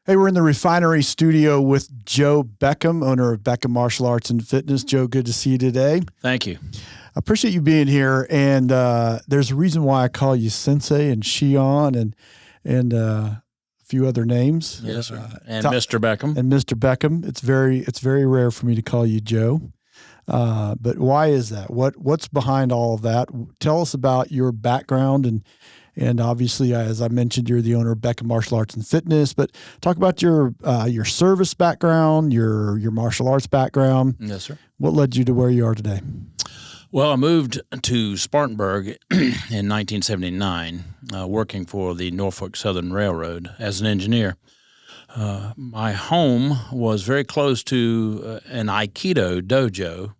Hey, we're in the Refinery studio with Joe Beckham, owner of Beckham Martial Arts and Fitness. Joe, good to see you today. Thank you. I appreciate you being here. And there's a reason why I call you Sensei and Shion and a few other names. Yes, sir. And Mr. Beckham. And Mr. Beckham. It's very rare for me to call you Joe. But why is that? What's behind all of that? Tell us about your background and obviously, as I mentioned, you're the owner of Beckham Martial Arts and Fitness. But talk about your service background, your martial arts background. Yes, sir. What led you to where you are today? Well, I moved to Spartanburg in 1979, working for the Norfolk Southern Railroad as an engineer. My home was very close to an Aikido dojo,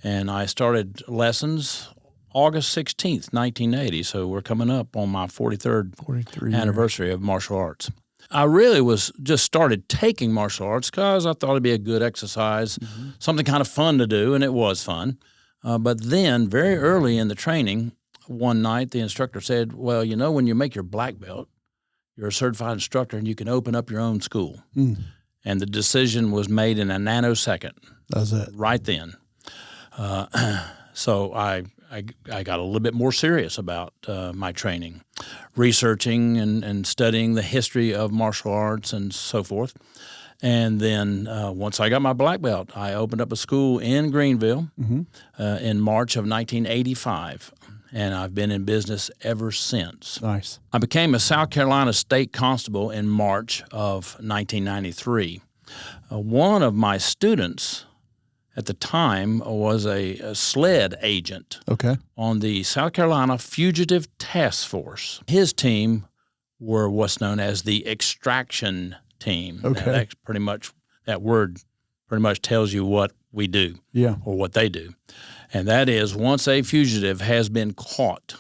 and I started lessons August 16th, 1980, so we're coming up on my 43rd anniversary of martial arts. I really was just started taking martial arts because I thought it'd be a good exercise, something kind of fun to do, and it was fun. But then, very early in the training, one night the instructor said, well, you know, when you make your black belt, you're a certified instructor and you can open up your own school. And the decision was made in a nanosecond. That's it. Right then. So I got a little bit more serious about my training, researching and studying the history of martial arts and so forth. And then once I got my black belt, I opened up a school in Greenville in March of 1985. And I've been in business ever since. Nice. I became a South Carolina state constable in March of 1993. One of my students at the time was a sled agent on the South Carolina Fugitive Task Force. His team were what's known as the extraction team. That's pretty much, that word pretty much tells you what we do or what they do. And that is once a fugitive has been caught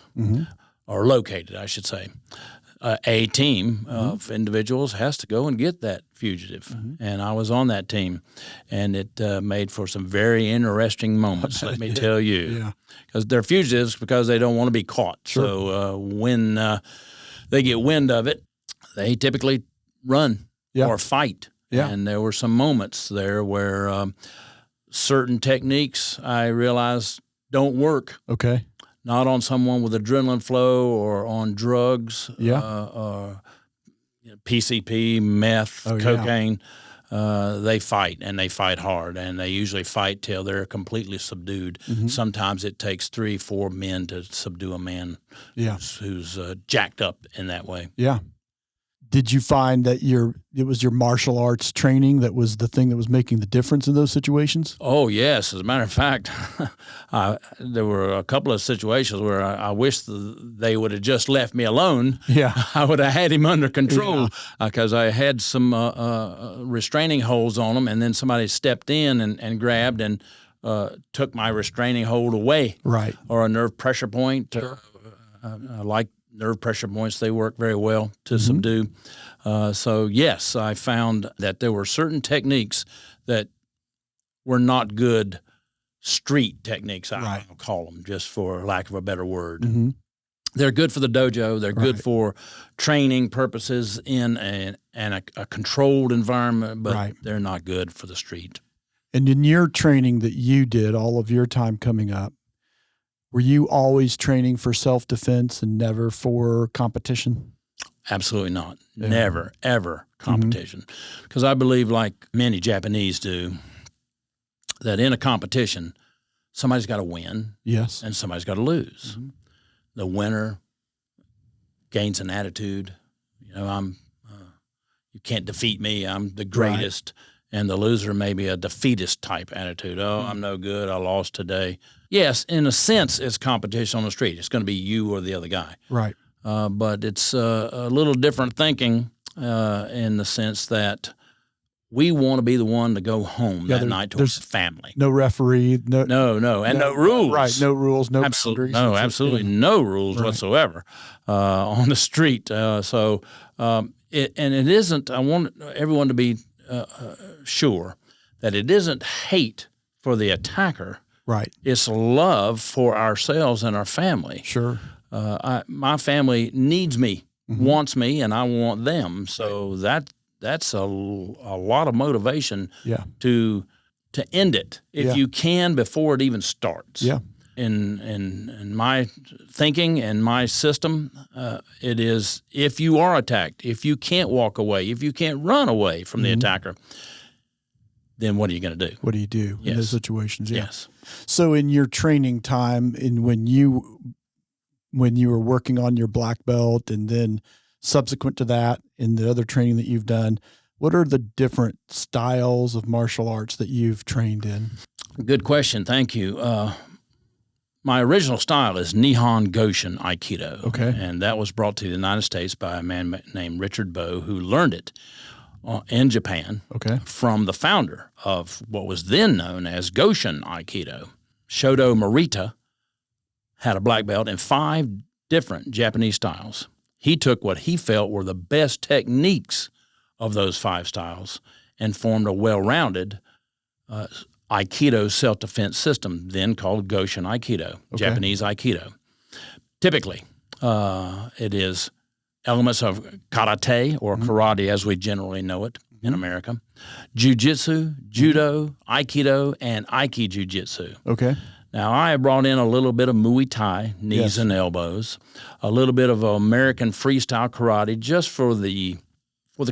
or located, I should say, a team of individuals has to go and get that fugitive. And I was on that team, and it made for some very interesting moments, let me tell you. Because they're fugitives because they don't want to be caught. Sure. So when they get wind of it, they typically run or fight. And there were some moments there where certain techniques I realized don't work. Not on someone with adrenaline flow or on drugs, or PCP, meth, cocaine. They fight, and they fight hard, and they usually fight till they're completely subdued. Sometimes it takes 3-4 men to subdue a man who's jacked up in that way. Did you find that it was your martial arts training that was the thing that was making the difference in those situations? Oh, yes. As a matter of fact, there were a couple of situations where I wish they would have just left me alone. I would have had him under control because I had some restraining holds on him, and then somebody stepped in and grabbed and took my restraining hold away. Or a nerve pressure point. Like nerve pressure points, they work very well to subdue. So, yes, I found that there were certain techniques that were not good street techniques, I call them, just for lack of a better word. They're good for the dojo. They're good for training purposes in a controlled environment, but they're not good for the street. And in your training that you did, all of your time coming up, were you always training for self-defense and never for competition? Absolutely not. Never, ever competition. Because I believe, like many Japanese do, that in a competition, somebody's got to win and somebody's got to lose. The winner gains an attitude. You know, you can't defeat me. I'm the greatest. And the loser may be a defeatist type attitude. Oh, I'm no good. I lost today. Yes, in a sense, it's competition on the street. It's going to be you or the other guy. But it's a little different thinking in the sense that we want to be the one to go home that night to our family. No referee. No, and no rules. No rules, no boundaries. No, absolutely no rules whatsoever on the street. So it isn't, I want everyone to be sure that it isn't hate for the attacker. It's love for ourselves and our family. My family needs me, wants me, and I want them. So that's a lot of motivation Yeah. to end it if you can before it even starts. Yeah. In my thinking and my system, it is if you are attacked, if you can't walk away, if you can't run away from the attacker, then what are you going to do? What do you do in those situations? Yeah. Yes. So in your training time, when you were working on your black belt, and then subsequent to that, in the other training that you've done, what are the different styles of martial arts that you've trained in? Good question. Thank you. My original style is Nihon Goshin Aikido. Okay. And that was brought to the United States by a man named Richard Bowe, who learned it in Japan from the founder of what was then known as Goshin Aikido. Shodo Morita had a black belt in 5 different Japanese styles. He took what he felt were the best techniques of those 5 styles and formed a well-rounded Aikido self-defense system, then called Goshin Aikido, Japanese Aikido. Typically, it is elements of karate, or karate as we generally know it in America, jiu-jitsu, judo, aikido, and aiki jiu-jitsu. Okay. Now, I brought in a little bit of Muay Thai, knees and elbows, a little bit of American freestyle karate, just for the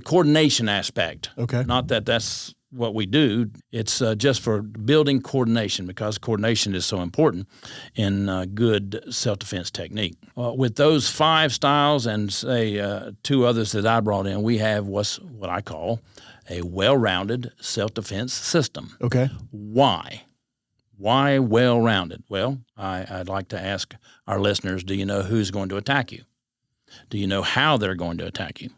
coordination aspect. Okay. Not that that's what we do. It's just for building coordination, because coordination is so important in good self-defense technique. With those 5 styles and, say, 2 others that I brought in, we have what I call a well-rounded self-defense system. Okay. Why? Why well-rounded? Well, I'd like to ask our listeners, do you know who's going to attack you? Do you know how they're going to attack you?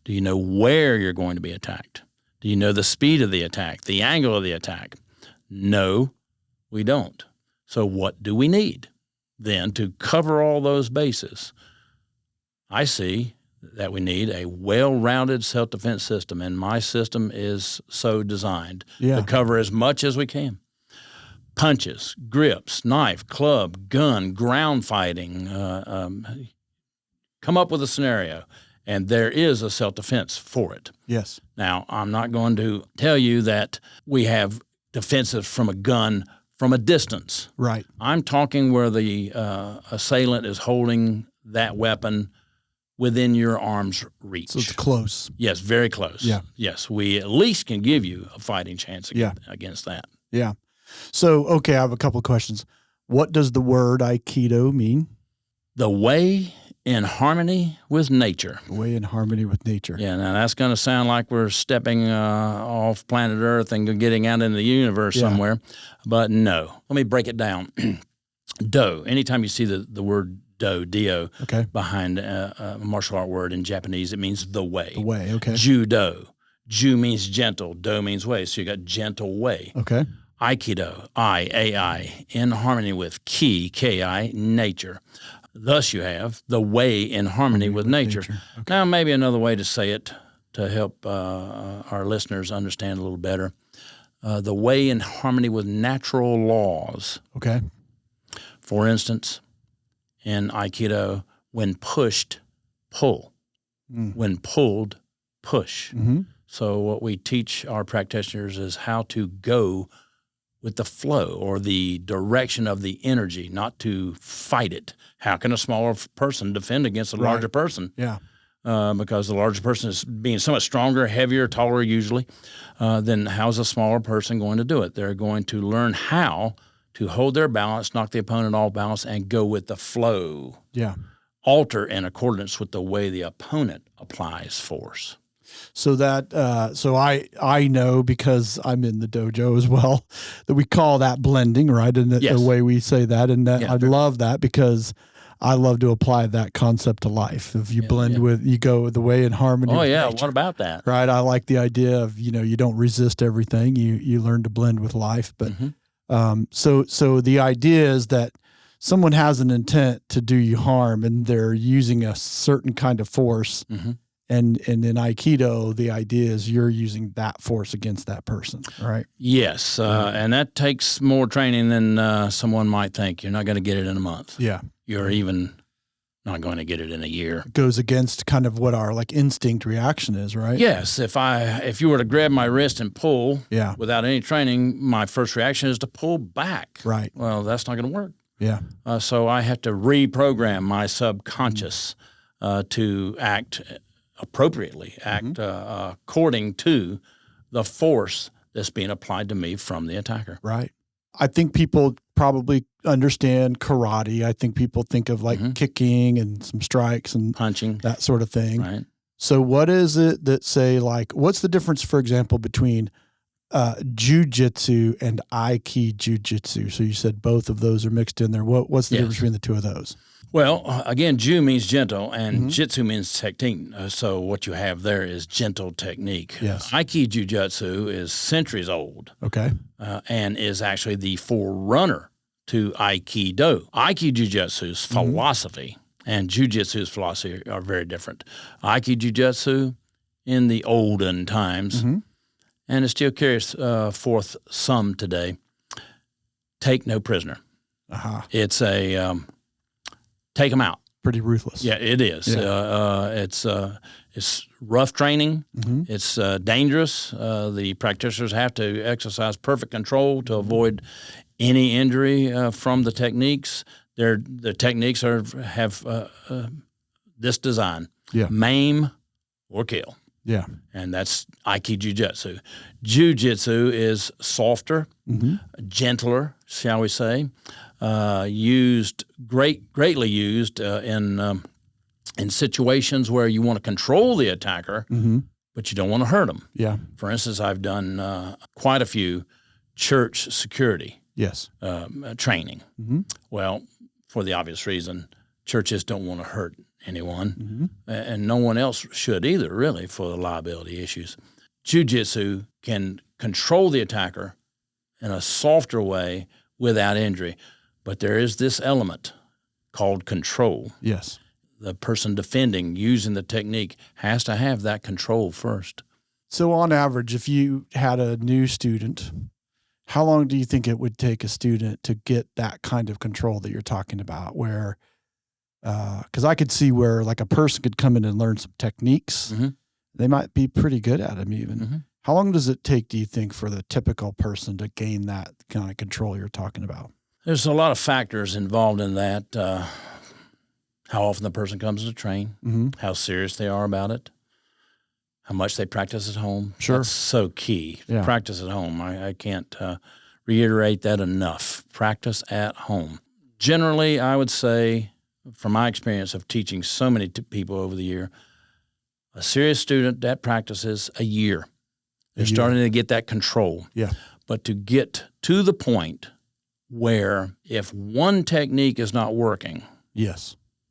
Do you know where you're going to be attacked? Do you know the speed of the attack, the angle of the attack? No, we don't. So what do we need then to cover all those bases? I see that we need a well-rounded self-defense system, and my system is so designed to cover as much as we can. Punches, grips, knife, club, gun, ground fighting, come up with a scenario, and there is a self-defense for it. Yes. Now, I'm not going to tell you that we have defensive from a gun from a distance. Right. I'm talking where the assailant is holding that weapon within your arm's reach. So it's close. Yes, very close. Yeah. Yes, we at least can give you a fighting chance against that. Yeah. So, okay, I have a couple of questions. What does the word Aikido mean? The way in harmony with nature. The way in harmony with nature. Yeah, now that's going to sound like we're stepping off planet Earth and getting out into the universe somewhere, but no. Let me break it down. Do. Anytime you see the word do, D-O, behind a martial art word in Japanese, it means the way. The way, okay. Judo. Ju means gentle. Do means way. So you got gentle way. Okay. Aikido, I-A-I, in harmony with ki, K-I, nature. Thus you have the way in harmony with nature. Okay. Now, maybe another way to say it to help our listeners understand a little better, the way in harmony with natural laws. Okay. For instance, in Aikido, when pushed, pull. When pulled, push. So what we teach our practitioners is how to go with the flow or the direction of the energy, not to fight it. How can a smaller person defend against a larger person? Yeah. Because the larger person is being so much stronger, heavier, taller usually, then how's a smaller person going to do it? They're going to learn how to hold their balance, knock the opponent off balance, and go with the flow. Yeah. Alter in accordance with the way the opponent applies force. So that, so I know, because I'm in the dojo as well, that we call that blending, right? And the way we say that, and that, I love that, because I love to apply that concept to life. If you blend with, you go the way in harmony. Oh yeah, nature, what about that? Right. I like the idea of, you don't resist everything. You learn to blend with life. But so the idea is that someone has an intent to do you harm, and they're using a certain kind of force. And in Aikido, the idea is you're using that force against that person, right? Yes, and that takes more training than someone might think. You're not going to get it in a month. Yeah. You're even not going to get it in a year. It goes against kind of what our like instinct reaction is, right? Yes. If you were to grab my wrist and pull without any training, my first reaction is to pull back. Right. Well, that's not going to work. Yeah. So I have to reprogram my subconscious to act appropriately, act according to the force that's being applied to me from the attacker. Right. I think people probably understand karate. I think people think of like kicking and some strikes and punching, that sort of thing. Right. So what is it that say like, what's the difference, for example, between jujitsu and Aiki jujitsu? So you said both of those are mixed in there. What's the difference between the two of those? Well, again, ju means gentle, and jitsu means technique. So what you have there is gentle technique. Yes. Aiki jujitsu is centuries old. Okay. And is actually the forerunner to Aikido. Aiki jujitsu's philosophy and jujitsu's philosophy are very different. Aiki jujitsu in the olden times, and it still carries forth some today, take no prisoner. It's a take them out. Pretty ruthless. Yeah, it is. Yeah. It's rough training. It's dangerous. The practitioners have to exercise perfect control to avoid any injury from the techniques. The techniques have this design: maim or kill. Yeah, and that's Aiki Jiu-Jitsu. Jiu-Jitsu is softer, gentler, shall we say? Greatly used in situations where you want to control the attacker, but you don't want to hurt them. Yeah. For instance, I've done quite a few church security training. Well, for the obvious reason, churches don't want to hurt anyone, and no one else should either, really, for the liability issues. Jiu-Jitsu can control the attacker in a softer way without injury. But there is this element called control. Yes. The person defending, using the technique, has to have that control first. So on average, if you had a new student, how long do you think it would take a student to get that kind of control that you're talking about? Where, because I could see where like a person could come in and learn some techniques. They might be pretty good at them even. How long does it take, do you think, for the typical person to gain that kind of control you're talking about? There's a lot of factors involved in that. How often the person comes to train, how serious they are about it, how much they practice at home. Sure. That's so key. Yeah. Practice at home. I can't reiterate that enough. Practice at home. Generally, I would say, from my experience of teaching so many people over the year, a serious student, that practices a year. They're starting to get that control. Yeah. But to get to the point where if one technique is not working,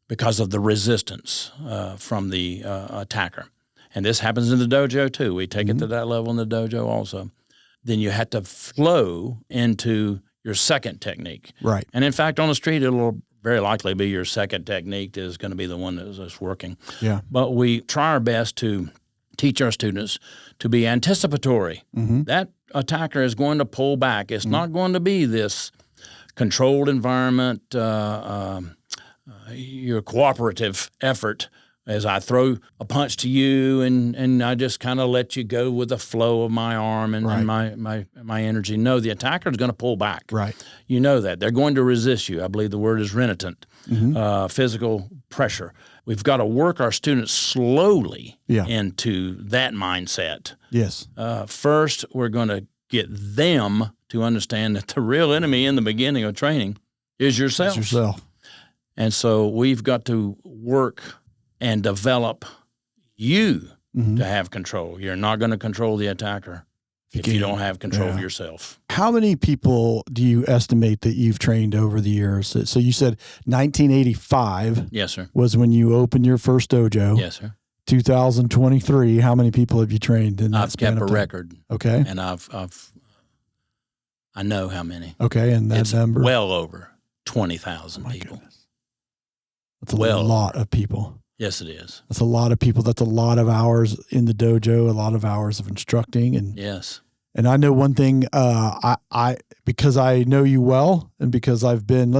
because of the resistance from the attacker, and this happens in the dojo too, we take it to that level in the dojo also, then you have to flow into your second technique. Right. And in fact, on the street, it'll very likely be your second technique is going to be the one that's working. Yeah. But we try our best to teach our students to be anticipatory. That attacker is going to pull back. It's not going to be this controlled environment, your cooperative effort as I throw a punch to you and I just kind of let you go with the flow of my arm and my energy. No, the attacker is going to pull back. Right. You know that. They're going to resist you. I believe the word is renitent, physical pressure. We've got to work our students slowly into that mindset. Yes. First, we're going to get them to understand that the real enemy in the beginning of training is yourself. It's yourself. And so we've got to work and develop you to have control. You're not going to control the attacker if you don't have control of yourself. How many people do you estimate that you've trained over the years? So you said 1985 yes, sir. was when you opened your first dojo. Yes, sir. 2023, how many people have you trained in that span of time? I've kept a record. Okay. And I know how many. Okay, and that it's number? Well over 20,000 people. Goodness. That's a lot of people. Yes, it is. That's a lot of people. That's a lot of hours in the dojo, a lot of hours of instructing. And yes. And I know one thing, I because I know you well and because I've been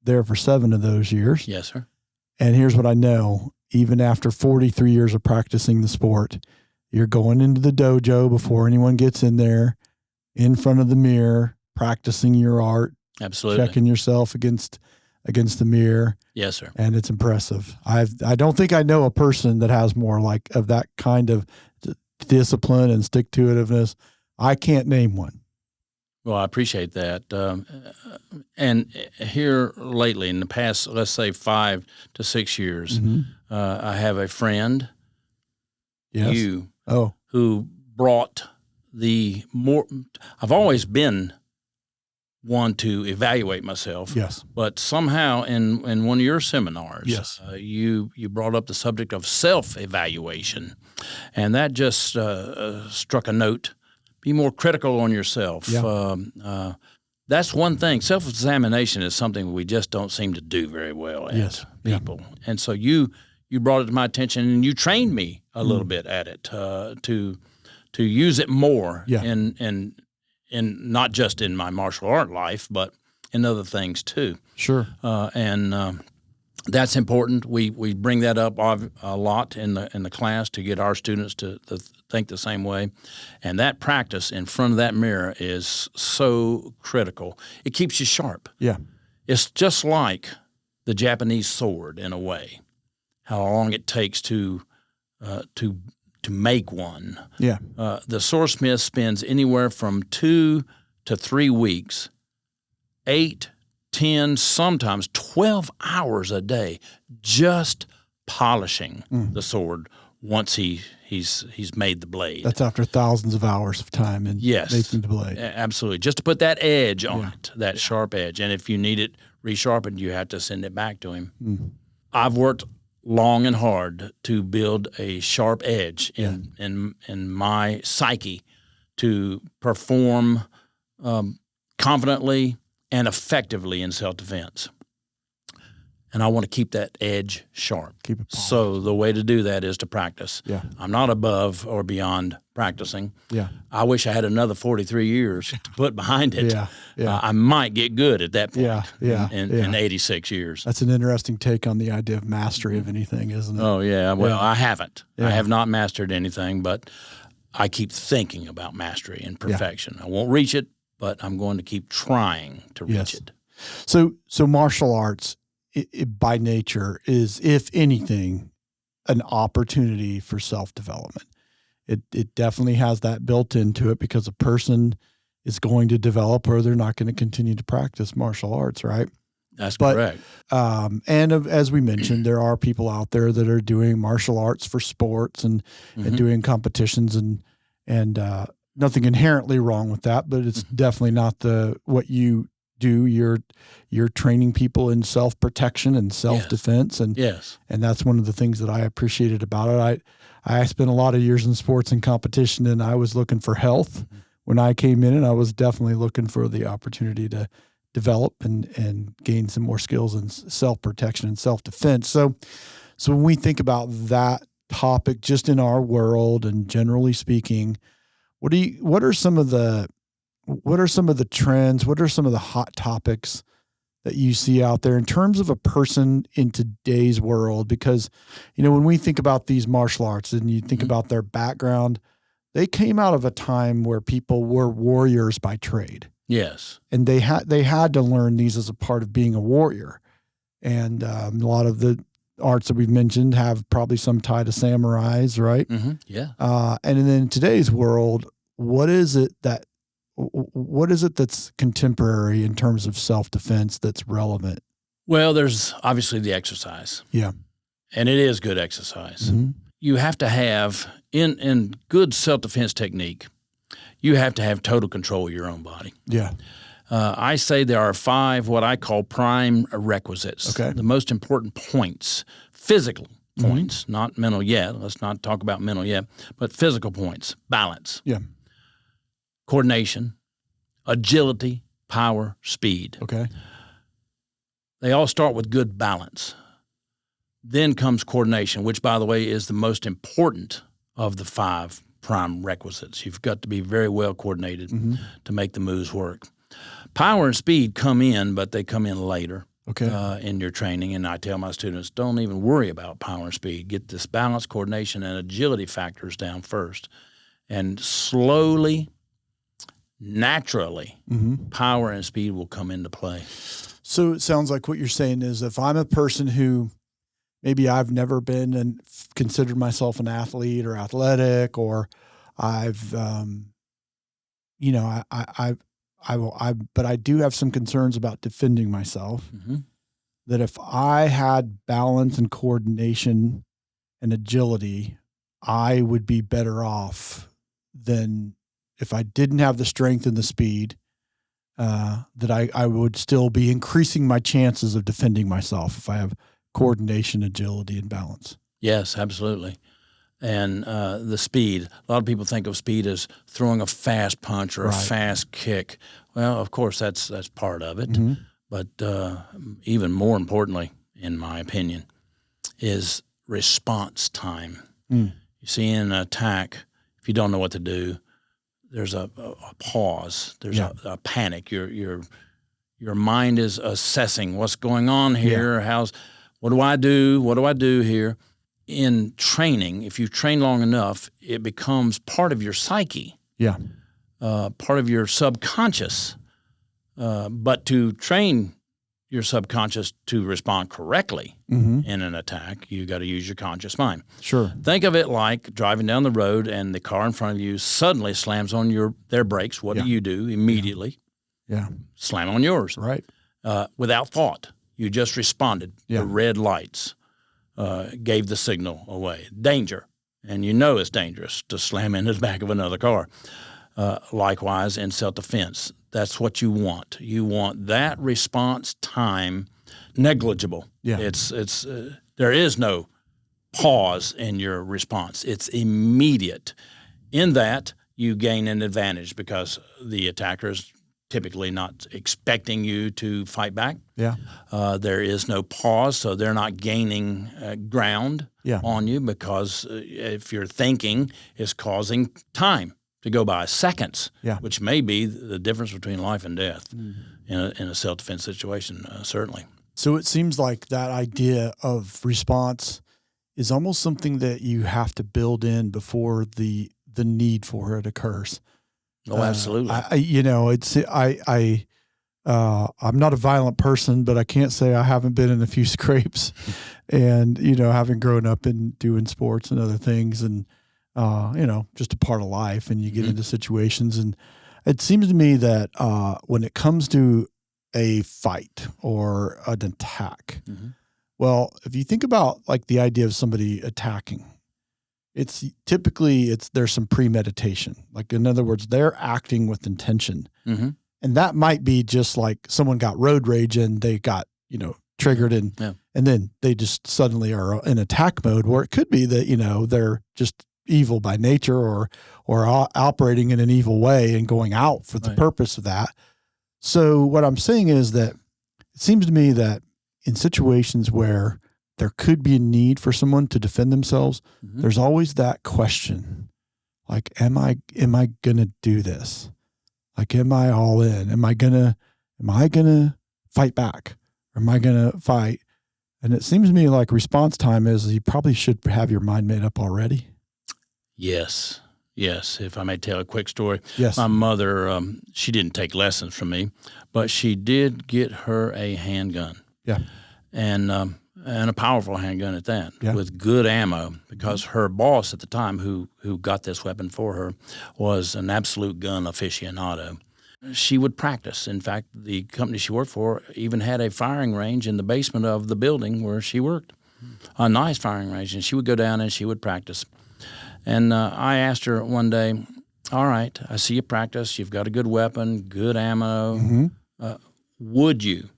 there for 7 of those years. Yes, sir. And here's what I know. Even after 43 years of practicing the sport, you're going into the dojo before anyone gets in there, in front of the mirror, practicing your art. Absolutely. Checking yourself against the mirror. Yes, sir. And it's impressive. I don't think I know a person that has more like of that kind of discipline and stick-to-itiveness. I can't name one. Well, I appreciate that. And here lately, in the past, let's say 5 to 6 years, I have a friend, who brought the more. I've always been one to evaluate myself. Yes. But somehow in one of your seminars, yes. You brought up the subject of self-evaluation, and that just struck a note. Be more critical on yourself. Yeah. That's one thing. Self-examination is something we just don't seem to do very well at people. Yeah. And so you brought it to my attention, and you trained me a little bit at it to use it more in not just in my martial art life, but in other things too. Sure. And that's important. We bring that up a lot in the class to get our students to think the same way. And that practice in front of that mirror is so critical. It keeps you sharp. Yeah. It's just like the Japanese sword in a way, how long it takes to make one. Yeah. The swordsmith spends anywhere from 2 to 3 weeks, 8, 10, sometimes 12 hours a day just polishing the sword once he's made the blade. That's after thousands of hours of time in making the blade. Absolutely. Just to put that edge on it, that sharp edge. And if you need it resharpened, you have to send it back to him. I've worked long and hard to build a sharp edge in my psyche to perform confidently and effectively in self-defense. And I want to keep that edge sharp. Keep it polished. So the way to do that is to practice. Yeah. I'm not above or beyond practicing. Yeah. I wish I had another 43 years to put behind it. Yeah. Yeah. I might get good at that point in 86 years. That's an interesting take on the idea of mastery of anything, isn't it? Oh, yeah. Well, Yeah. I haven't. Yeah. I have not mastered anything, but I keep thinking about mastery and perfection. I won't reach it, but I'm going to keep trying to reach it. So martial arts, it by nature is, if anything, an opportunity for self-development. It definitely has that built into it because a person is going to develop or they're not going to continue to practice martial arts, right? That's correct. As we mentioned, there are people out there that are doing martial arts for sports and doing competitions and nothing inherently wrong with that, but it's definitely not what you do. You're training people in self-protection and self-defense. And that's one of the things that I appreciated about it. I spent a lot of years in sports and competition, and I was looking for health when I came in, and I was definitely looking for the opportunity to develop and gain some more skills in self-protection and self-defense. So when we think about that topic just in our world and generally speaking, what are some of the trends? What are some of the hot topics that you see out there in terms of a person in today's world? Because, when we think about these martial arts and you think about their background, they came out of a time where people were warriors by trade. Yes. And they had to learn these as a part of being a warrior. And a lot of the arts that we've mentioned have probably some tie to samurais, right? Mm-hmm. Yeah. And then in today's world, what is it that's contemporary in terms of self-defense that's relevant? Well, there's obviously the exercise. Yeah. And it is good exercise. You have to have, in good self-defense technique, you have to have total control of your own body. Yeah. I say there are 5 what I call prime requisites. Okay. The most important points, physical points, not mental yet. Let's not talk about mental yet, but physical points. Balance. Yeah. Coordination, agility, power, speed. Okay. They all start with good balance. Then comes coordination, which, by the way, is the most important of the 5 prime requisites. You've got to be very well coordinated to make the moves work. Power and speed come in, but they come in later. in your training. And I tell my students, don't even worry about power and speed. Get this balance, coordination, and agility factors down first. And slowly, naturally, power and speed will come into play. So it sounds like what you're saying is if I'm a person who maybe I've never been and considered myself an athlete or athletic, or I've, but I do have some concerns about defending myself, that if I had balance and coordination and agility, I would be better off than if I didn't have the strength and the speed, that I would still be increasing my chances of defending myself if I have coordination, agility, and balance. Yes, absolutely. And the speed. A lot of people think of speed as throwing a fast punch or a fast kick. Well, of course, that's part of it. But even more importantly, in my opinion, is response time. You see, in an attack, if you don't know what to do, there's a pause. There's a panic. Your mind is assessing what's going on here. What do I do? What do I do here? In training, if you train long enough, it becomes part of your psyche. Part of your subconscious. But to train your subconscious to respond correctly in an attack, you got to use your conscious mind. Sure. Think of it like driving down the road and the car in front of you suddenly slams on their brakes. What do you do immediately? Slam on yours. Right. Without thought. You just responded. The red lights gave the signal away. Danger. And you know it's dangerous to slam into the back of another car. Likewise, in self-defense, that's what you want. You want that response time negligible. It's there is no pause in your response. It's immediate. In that, you gain an advantage because the attacker is typically not expecting you to fight back. There is no pause, so they're not gaining ground on you because if your thinking is causing time to go by seconds, which may be the difference between life and death in a self-defense situation, certainly. So it seems like that idea of response is almost something that you have to build in before the need for it occurs. Oh, absolutely. I'm not a violent person, but I can't say I haven't been in a few scrapes, and having grown up and doing sports and other things, and just a part of life. And you get into situations, and it seems to me that when it comes to a fight or an attack, well, if you think about like the idea of somebody attacking, it's typically there's some premeditation. Like, in other words, they're acting with intention. And that might be just like someone got road rage and they got, triggered and then they just suddenly are in attack mode, where it could be that, they're just evil by nature or operating in an evil way and going out for the purpose of that. So what I'm saying is that it seems to me that in situations where there could be a need for someone to defend themselves, there's always that question, like, am I going to do this? Like, am I all in? Am I going to fight back? Or am I going to fight? And it seems to me like response time is you probably should have your mind made up already. Yes. If I may tell a quick story. Yes. My mother, she didn't take lessons from me, but she did get her a handgun. And a powerful handgun at that, with good ammo, because her boss at the time, who got this weapon for her, was an absolute gun aficionado. She would practice. In fact, the company she worked for even had a firing range in the basement of the building where she worked, a nice firing range, and she would go down and she would practice. And I asked her one day, all right, I see you practice. You've got a good weapon, good ammo. Would you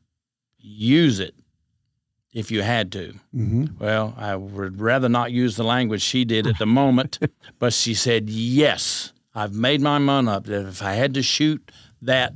use it if you had to? Well, I would rather not use the language she did at the moment, but she said, yes, I've made my mind up that if I had to shoot that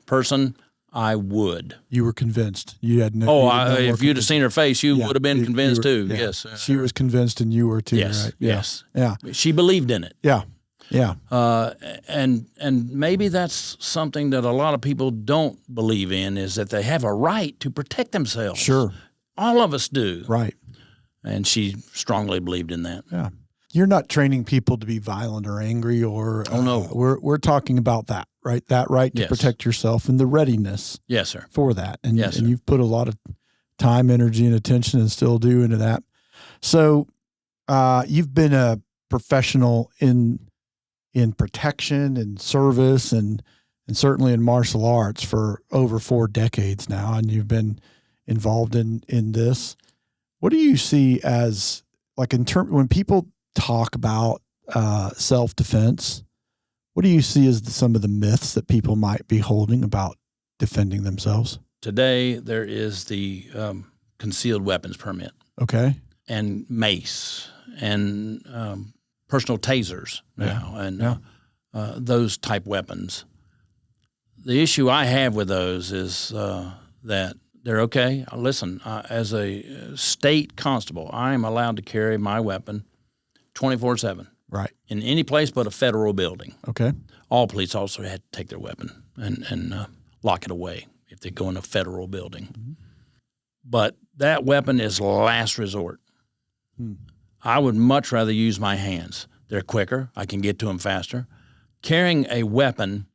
person, I would. You were convinced. You had no. If you'd have seen her face, you would have been convinced too. Yes. She was convinced and you were too, yes. right? Yes. Yeah. She believed in it. Yeah. Yeah. And maybe that's something that a lot of people don't believe in, is that they have a right to protect themselves. Sure. All of us do. Right. And she strongly believed in that. Yeah. You're not training people to be violent or angry or oh no. We're talking about that, right? That right to protect yourself and the readiness yes, sir. for that. And, yes, and you've put a lot of time, energy, and attention and still do into that. So you've been a professional in protection and service and certainly in martial arts for over 4 decades now, and you've been involved in this. What do you see as, like, when people talk about self-defense, what do you see as some of the myths that people might be holding about defending themselves? Today, there is the concealed weapons permit. Okay. And mace and personal tasers now and those type weapons. The issue I have with those is that they're okay. Listen, as a state constable, I am allowed to carry my weapon 24/7. Right. In any place but a federal building. Okay. All police officers had to take their weapon and lock it away if they go in a federal building. Mm-hmm. But that weapon is last resort. I would much rather use my hands. They're quicker. I can get to them faster. Carrying a weapon,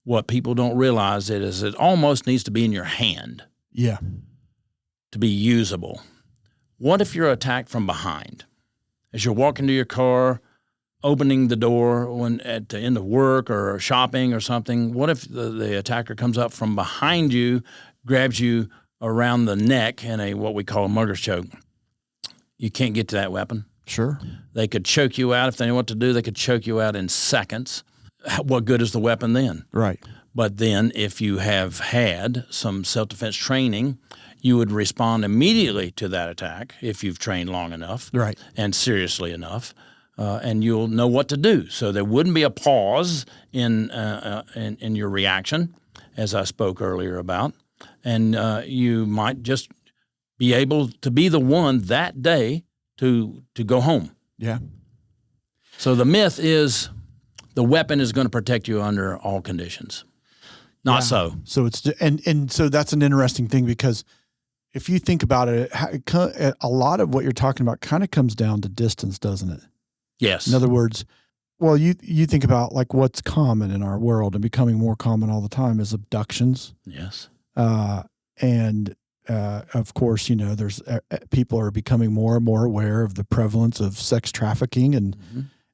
what people don't realize is it almost needs to be in your hand. Yeah. To be usable. What if you're attacked from behind? As you're walking to your car, opening the door at the end of work or shopping or something, what if the attacker comes up from behind you, grabs you around the neck in what we call a mugger's choke? You can't get to that weapon. Sure. They could choke you out. If they knew what to do, they could choke you out in seconds. What good is the weapon then? Right. But then if you have had some self-defense training, you would respond immediately to that attack if you've trained long enough right. and seriously enough, and you'll know what to do. So there wouldn't be a pause in your reaction, as I spoke earlier about, and you might just be able to be the one that day to go home. Yeah. So the myth is the weapon is going to protect you under all conditions. Not so. So it's and so that's an interesting thing, because if you think about it, a lot of what you're talking about kind of comes down to distance, doesn't it? Yes. In other words, well, you think about like what's common in our world and becoming more common all the time is abductions. Yes. And of course, there's people are becoming more and more aware of the prevalence of sex trafficking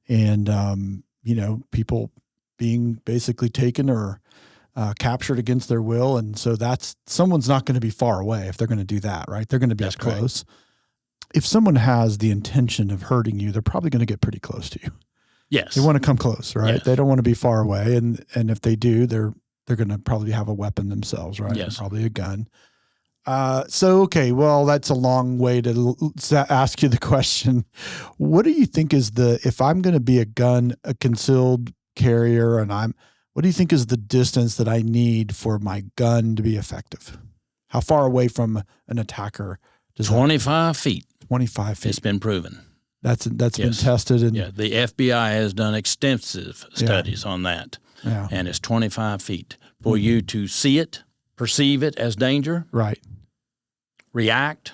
and people being basically taken or captured against their will. And so someone's not going to be far away if they're going to do that, right? They're going to be up close. If someone has the intention of hurting you, they're probably going to get pretty close to you. Yes. They want to come close, right? Yes. They don't want to be far away. And if they do, they're going to probably have a weapon themselves, right? Yes. Probably a gun. Okay, well, that's a long way to ask you the question. What do you think is if I'm going to be a concealed carrier, what do you think is the distance that I need for my gun to be effective? How far away from an attacker? 25 feet. 25 feet. It's been proven. That's been tested. And the FBI has done extensive studies on that. Yeah. And it's 25 feet. For you to see it, perceive it as danger. Right. React,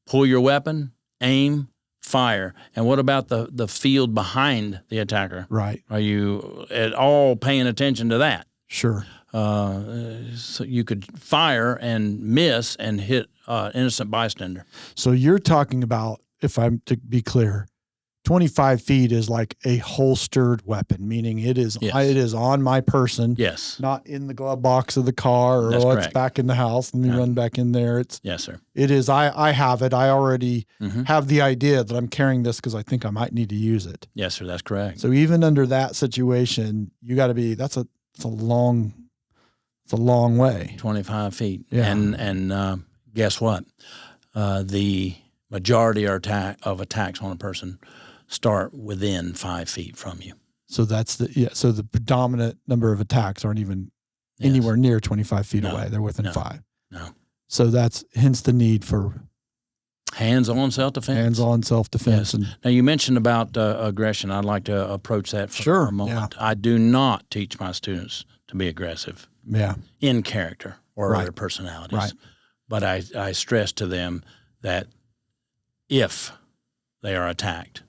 pull your weapon, aim, fire. And what about the field behind the attacker? Right. Are you at all paying attention to that? Sure. So you could fire and miss and hit innocent bystander. So you're talking about, if I'm to be clear, 25 feet is like a holstered weapon, meaning it is on my person. Yes. Not in the glove box of the car or it's back in the house. Let me run back in there. Yes, sir. It is. I have it. I already have the idea that I'm carrying this because I think I might need to use it. Yes, sir. That's correct. So even under that situation, you got to be. It's a long way. 25 feet. Yeah. And guess what? The majority of attacks on a person start within 5 feet from you. So so the predominant number of attacks aren't even anywhere near 25 feet away. They're within 5. No. So that's hence the need for Hands-on self-defense. Hands-on self-defense. Yes. Now, you mentioned about aggression. I'd like to approach that for a moment. Yeah. I do not teach my students to be aggressive in character or their personalities. Right. But I stress to them that if they are attacked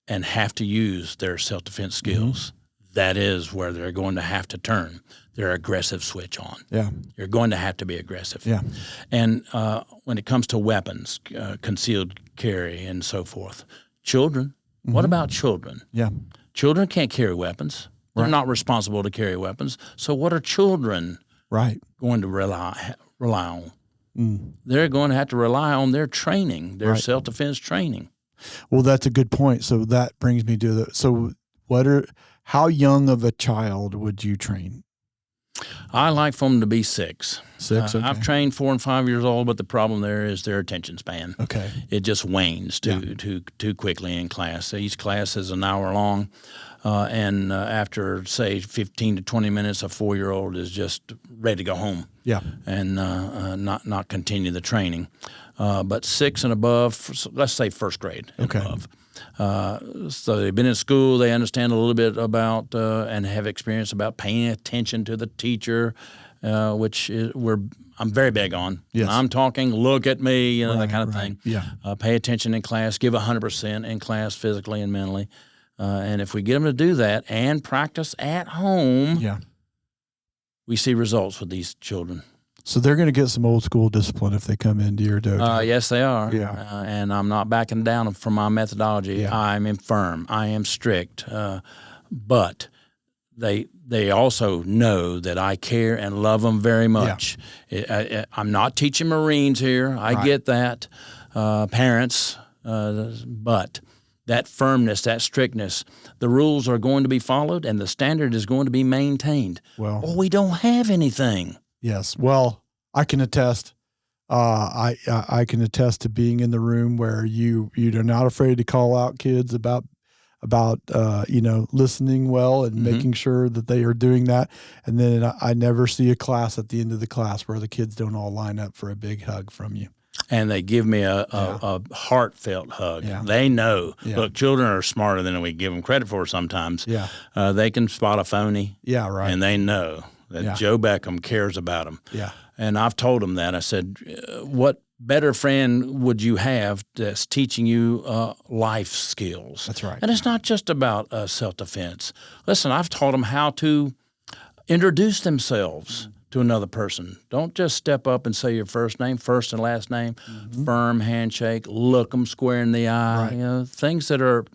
and have to use their self-defense skills, that is where they're going to have to turn their aggressive switch on. Yeah. You're going to have to be aggressive. Yeah. And when it comes to weapons, concealed carry and so forth, children, what about children? Yeah. Children can't carry weapons. They're not responsible to carry weapons. So what are children going to rely on? They're going to have to rely on their training, their self-defense training. Well, that's a good point. So that brings me to how young of a child would you train? I like for them to be 6. 6, okay. I've trained 4 and 5 years old, but the problem there is their attention span. Okay. It just wanes too quickly in class. So each class is an hour long, and after, say, 15 to 20 minutes, a 4-year-old is just ready to go home. Yeah. And not continue the training. But 6 and above, let's say first grade and above. So they've been in school, they understand a little bit about and have experience about paying attention to the teacher, which I'm very big on. Yes. When I'm talking, look at me, that kind of thing. Yeah. Pay attention in class, give 100% in class physically and mentally. And if we get them to do that and practice at home, we see results with these children. So they're going to get some old school discipline if they come into your dojo. Yes, they are. Yeah. And I'm not backing down from my methodology. Yeah. I'm firm. I am strict. But they also know that I care and love them very much. Yeah. I'm not teaching Marines here. I get that, parents. But that firmness, that strictness, the rules are going to be followed and the standard is going to be maintained. Well, we don't have anything. Yes. Well, I can attest. I can attest to being in the room where you're not afraid to call out kids about listening well and making sure that they are doing that. And then I never see a class at the end of the class where the kids don't all line up for a big hug from you. And they give me a heartfelt hug. Yeah. They know. Yeah. Look, children are smarter than we give them credit for sometimes. Yeah. They can spot a phony. Yeah, right. And they know that Joe Beckham cares about them. Yeah. And I've told them that. I said, what better friend would you have that's teaching you life skills? That's right. And it's not just about self-defense. Listen, I've taught them how to introduce themselves to another person. Don't just step up and say your first name, first and last name, firm handshake, look them square in the eye, right. Things that they're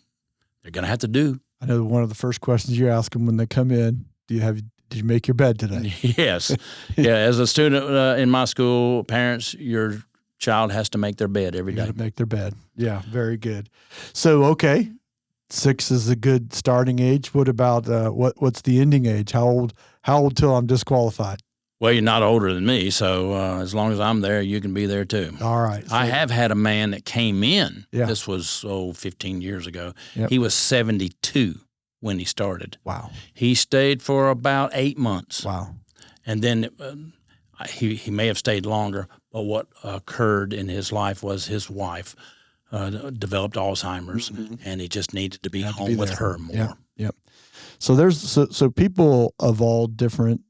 going to have to do. I know one of the first questions you ask them when they come in, did you make your bed today? Yes. Yeah. As a student in my school, parents, your child has to make their bed every day. Got to make their bed. Yeah. Very good. So, okay. 6 is a good starting age. What about what's the ending age? How old till I'm disqualified? Well, you're not older than me, so as long as I'm there, you can be there too. All right. So, I have had a man that came in. Yeah. This was 15 years ago. Yep. He was 72 when he started. Wow. He stayed for about 8 months. Wow. And then he may have stayed longer, but what occurred in his life was his wife developed Alzheimer's, and he just needed to be home with her more. Yeah. Yep. So there's so people of all different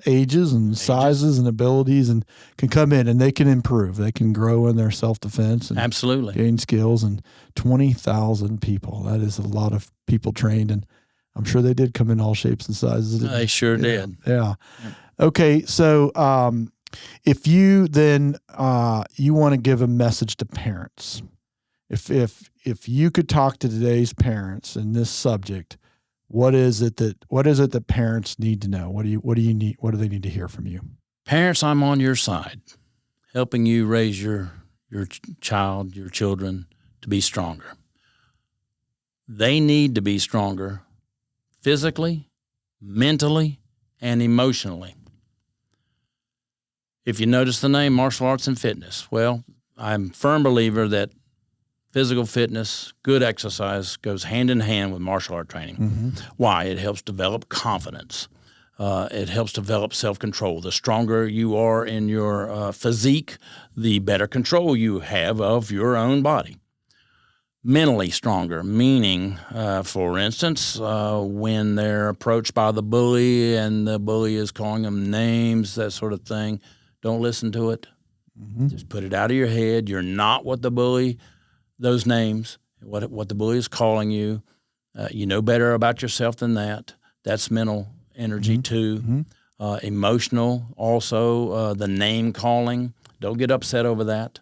ages and sizes and abilities and can come in and they can improve. They can grow in their self-defense and absolutely gain skills. And 20,000 people, that is a lot of people trained. And I'm sure they did come in all shapes and sizes. They sure did. Yeah. Okay. So if you then you want to give a message to parents, if you could talk to today's parents in this subject, what is it that parents need to know? What do you need? What do they need to hear from you? Parents, I'm on your side, helping you raise your child, your children to be stronger. They need to be stronger physically, mentally, and emotionally. If you notice the name martial arts and fitness, well, I'm a firm believer that physical fitness, good exercise goes hand in hand with martial art training. Why? It helps develop confidence. It helps develop self-control. The stronger you are in your physique, the better control you have of your own body. Mentally stronger, meaning, for instance, when they're approached by the bully and the bully is calling them names, that sort of thing, don't listen to it. Mm-hmm. Just put it out of your head. You're not what the bully, those names, what the bully is calling you. You know better about yourself than that. That's mental energy too. Mm-hmm. Emotional also, the name calling. Don't get upset over that,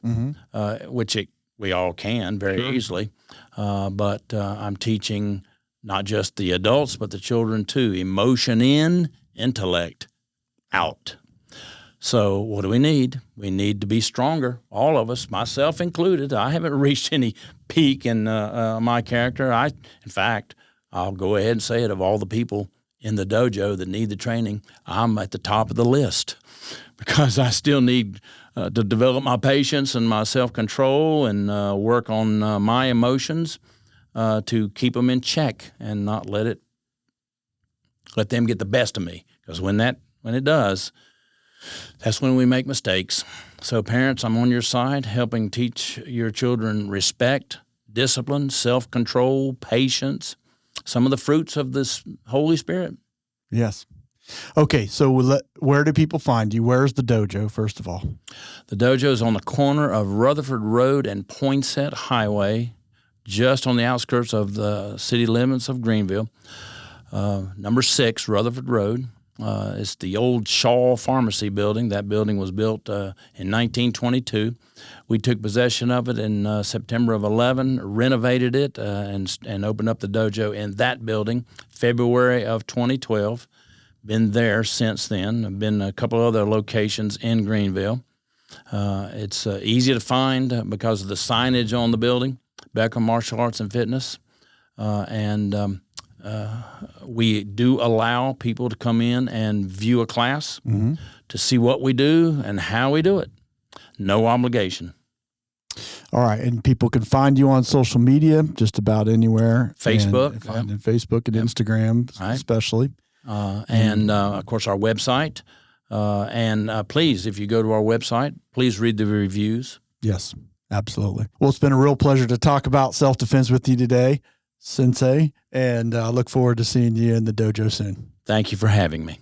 which we all can very easily. But I'm teaching not just the adults, but the children too. Emotion in, intellect out. So what do we need? We need to be stronger, all of us, myself included. I haven't reached any peak in my character. In fact, I'll go ahead and say it, of all the people in the dojo that need the training, I'm at the top of the list because I still need to develop my patience and my self-control and work on my emotions to keep them in check and not let them get the best of me. Because when it does, that's when we make mistakes. So parents, I'm on your side, helping teach your children respect, discipline, self-control, patience, some of the fruits of this Holy Spirit. Yes. Okay, so where do people find you? Where's the dojo, first of all? The dojo is on the corner of Rutherford Road and Poinsett Highway, just on the outskirts of the city limits of Greenville. Number 6, Rutherford Road. It's the old Shaw Pharmacy building. That building was built in 1922. We took possession of it in September of 11, renovated it, and opened up the dojo in that building February of 2012. Been there since then. I've been a couple other locations in Greenville. It's easy to find because of the signage on the building, Beckham Martial Arts and Fitness. We do allow people to come in and view a class to see what we do and how we do it. No obligation. All right. And people can find you on social media just about anywhere. Facebook. And Facebook and Instagram, especially. And of course, our website. Please, if you go to our website, please read the reviews. Yes, absolutely. Well, it's been a real pleasure to talk about self-defense with you today, Sensei, and I look forward to seeing you in the dojo soon. Thank you for having me.